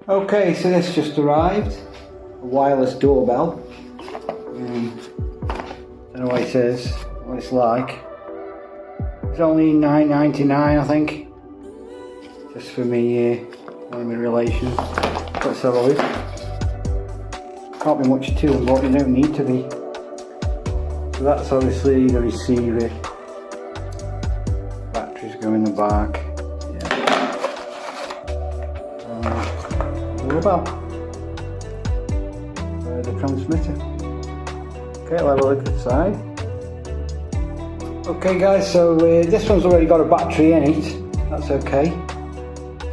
Okay, so this just arrived. A wireless doorbell. Don't know what it is, what it's like. It's only $9.99 I think. Just for me, one of my relations. Let's have a look. Can't be much to them, but you don't need to be. So that's obviously the receiver. Batteries go in the back. Doorbell. The transmitter. Okay, I'll have a look at the side. Okay guys, so this one's already got a battery in it. That's okay.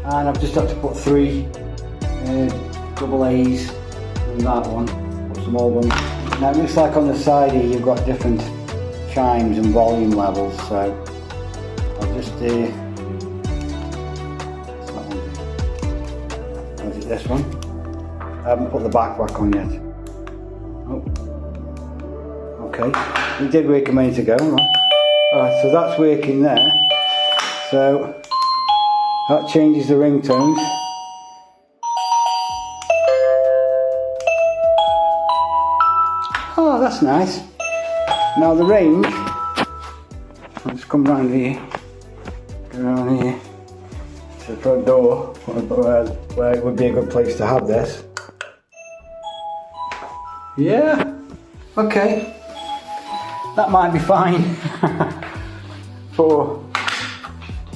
And I've just had to put 3 double A's in that one. Put some old ones. Now it looks like on the side here you've got different chimes and volume levels, so I'll just this one. I haven't put the back on yet. Oh. Okay, it did work a minute ago. Alright, so that's working there. So that changes the ringtones. Oh, that's nice. Now the range, let's come round here, go around here to the front door, where it would be a good place to have this. Yeah, okay, that might be fine for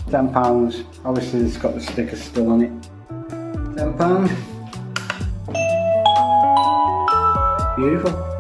£10. Obviously it's got the sticker still on it. £10. Beautiful.